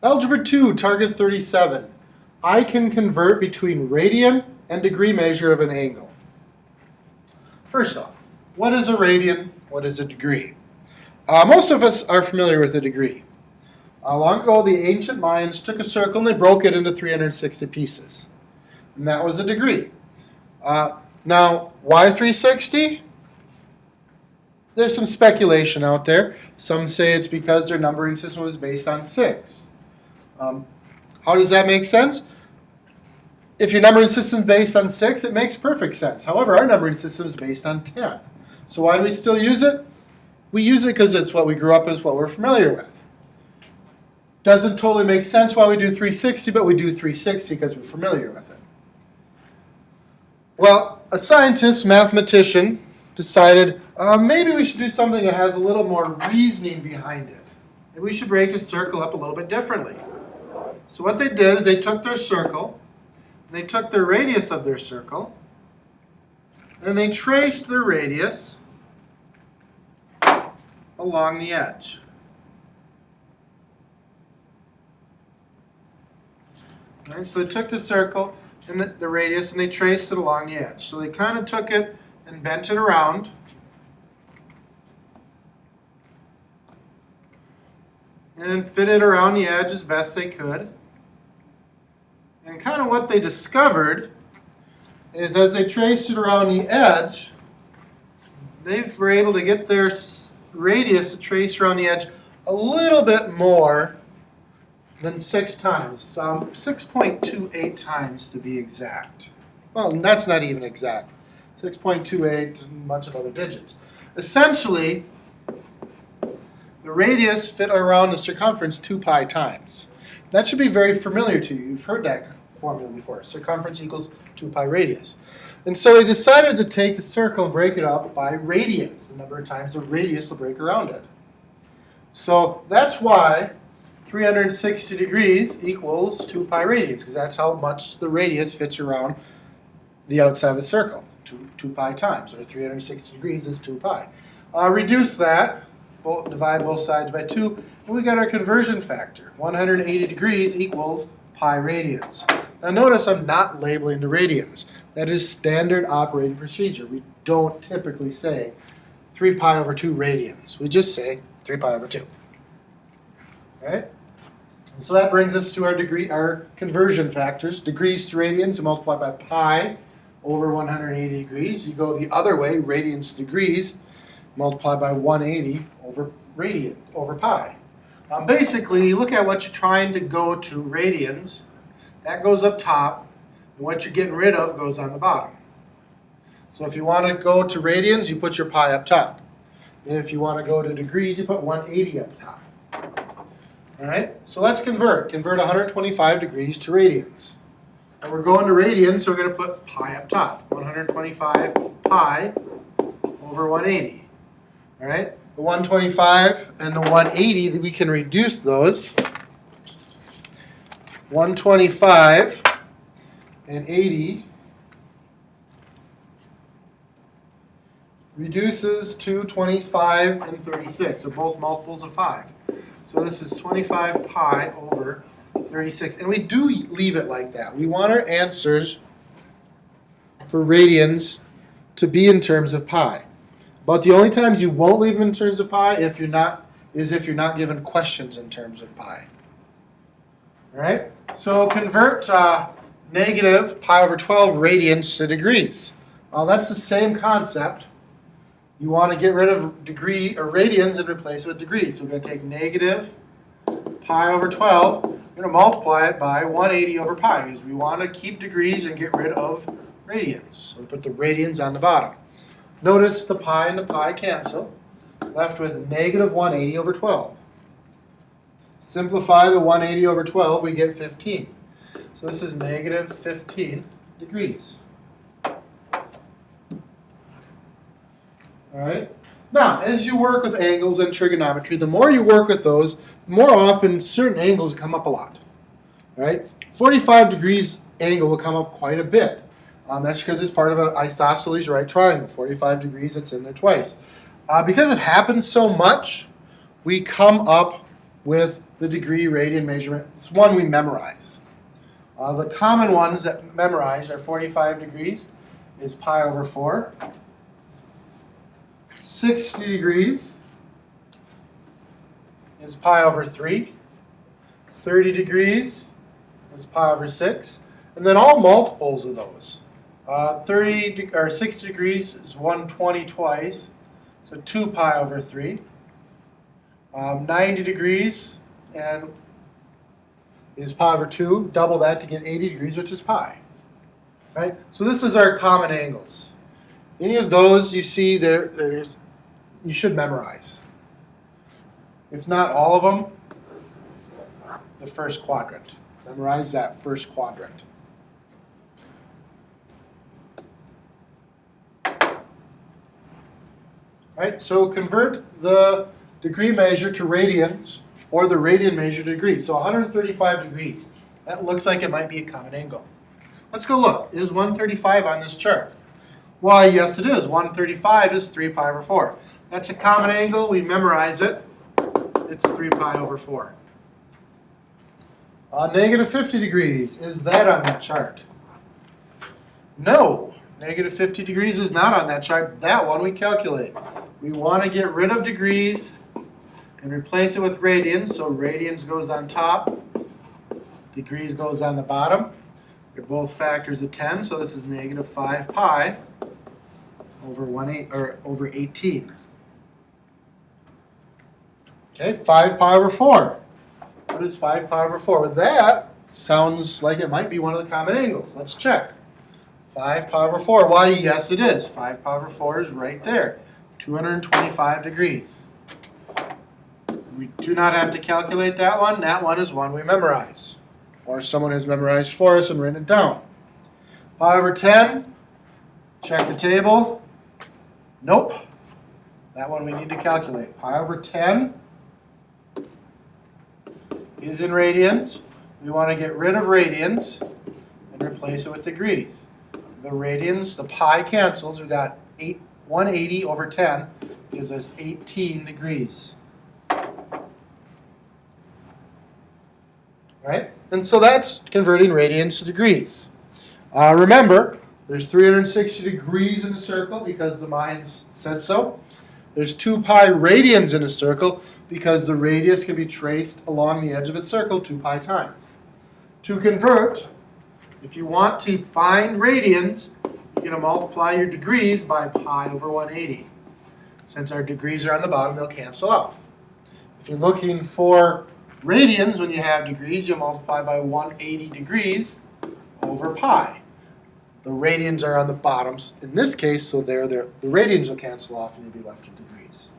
Algebra 2, target 37. I can convert between radian and degree measure of an angle. First off, what is a radian? What is a degree? Most of us are familiar with a degree. Long ago, the ancient Mayans took a circle and they broke it into 360 pieces. And that was a degree. Now, why 360? There's some speculation out there. Some say it's because their numbering system was based on 6. How does that make sense? If your numbering system is based on 6, it makes perfect sense. However, our numbering system is based on 10. So why do we still use it? We use it because it's what we grew up with, what we're familiar with. Doesn't totally make sense why we do 360, but we do 360 because we're familiar with it. Well, a scientist, mathematician, decided maybe we should do something that has a little more reasoning behind it. Maybe we should break the circle up a little bit differently. So what they did is they took their circle, they took the radius of their circle, and they traced the radius along the edge. Right, so they took the circle and the radius and they traced it along the edge. So they kind of took it and bent it around. And fit it around the edge as best they could. And kind of what they discovered is as they traced it around the edge, they were able to get their radius to trace around the edge a little bit more than 6 times, 6.28 times to be exact. Well, that's not even exact. 6.28 and a bunch of other digits. Essentially, the radius fit around the circumference 2 pi times. That should be very familiar to you. You've heard that formula before. Circumference equals 2 pi radius. And so they decided to take the circle and break it up by radians, the number of times the radius will break around it. So that's why 360 degrees equals 2 pi radians, because that's how much the radius fits around the outside of the circle, 2 pi times, or 360 degrees is 2 pi. Reduce that, divide both sides by 2, and we got our conversion factor. 180 degrees equals pi radians. Now notice I'm not labeling the radians. That is standard operating procedure. We don't typically say 3 pi over 2 radians. We just say 3 pi over 2. All right? And so that brings us to our conversion factors. Degrees to radians, you multiply by pi over 180 degrees. You go the other way, radians to degrees, multiply by 180 over pi. Basically, you look at what you're trying to go to radians. That goes up top, and what you're getting rid of goes on the bottom. So if you want to go to radians, you put your pi up top. And if you want to go to degrees, you put 180 up top. All right, so let's convert. Convert 125 degrees to radians. And we're going to radians, so we're going to put pi up top. 125 pi over 180. All right, the 125 and the 180, we can reduce those. 125 and 80 reduces to 25 and 36, so both multiples of 5. So this is 25 pi over 36. And we do leave it like that. We want our answers for radians to be in terms of pi. But the only times you won't leave them in terms of pi if you're not given questions in terms of pi. All right? So convert negative pi over 12 radians to degrees. That's the same concept. You want to get rid of degree or radians and replace it with degrees. So we're going to take negative pi over 12. We're going to multiply it by 180 over pi because we want to keep degrees and get rid of radians. So we put the radians on the bottom. Notice the pi and the pi cancel. Left with negative 180 over 12. Simplify the 180 over 12, we get 15. So this is negative 15 degrees. All right. Now, as you work with angles and trigonometry, the more you work with those, the more often certain angles come up a lot. All right. 45 degrees angle will come up quite a bit. That's because it's part of an isosceles right triangle. 45 degrees, it's in there twice. Because it happens so much, we come up with the degree radian measurement. It's one we memorize. The common ones that memorize are 45 degrees is pi over 4. 60 degrees is pi over 3. 30 degrees is pi over 6. And then all multiples of those. 60 degrees is 120 twice, so 2 pi over 3. 90 degrees and is pi over 2. Double that to get 80 degrees, which is pi. Right? So this is our common angles. Any of those you see there's you should memorize. If not all of them, the first quadrant. Memorize that first quadrant. Right? So convert the degree measure to radians or the radian measure to degrees. So 135 degrees. That looks like it might be a common angle. Let's go look. Is 135 on this chart? Why, yes it is. 135 is 3 pi over 4. That's a common angle. We memorize it. It's 3 pi over 4. Negative 50 degrees. Is that on that chart? No. Negative 50 degrees is not on that chart. That one we calculate. We want to get rid of degrees and replace it with radians. So radians goes on top. Degrees goes on the bottom. They're both factors of 10. So this is negative 5 pi over 18. Okay, 5 pi over 4. What is 5 pi over 4? Well, that sounds like it might be one of the common angles. Let's check. 5 pi over 4. Why, yes it is. 5 pi over 4 is right there. 225 degrees. We do not have to calculate that one. That one is one we memorize. Or someone has memorized for us and written it down. Pi over 10. Check the table. Nope. That one we need to calculate. Pi over 10 is in radians. We want to get rid of radians and replace it with degrees. The radians, the pi cancels. We've got 180 over 10 gives us 18 degrees. Right? And so that's converting radians to degrees. Remember, there's 360 degrees in a circle because the minds said so. There's 2 pi radians in a circle because the radius can be traced along the edge of a circle 2 pi times. To convert, if you want to find radians, you're going to multiply your degrees by pi over 180. Since our degrees are on the bottom, they'll cancel out. If you're looking for radians when you have degrees, you'll multiply by 180 degrees over pi. The radians are on the bottoms in this case, so the radians will cancel off and you'll be left with degrees.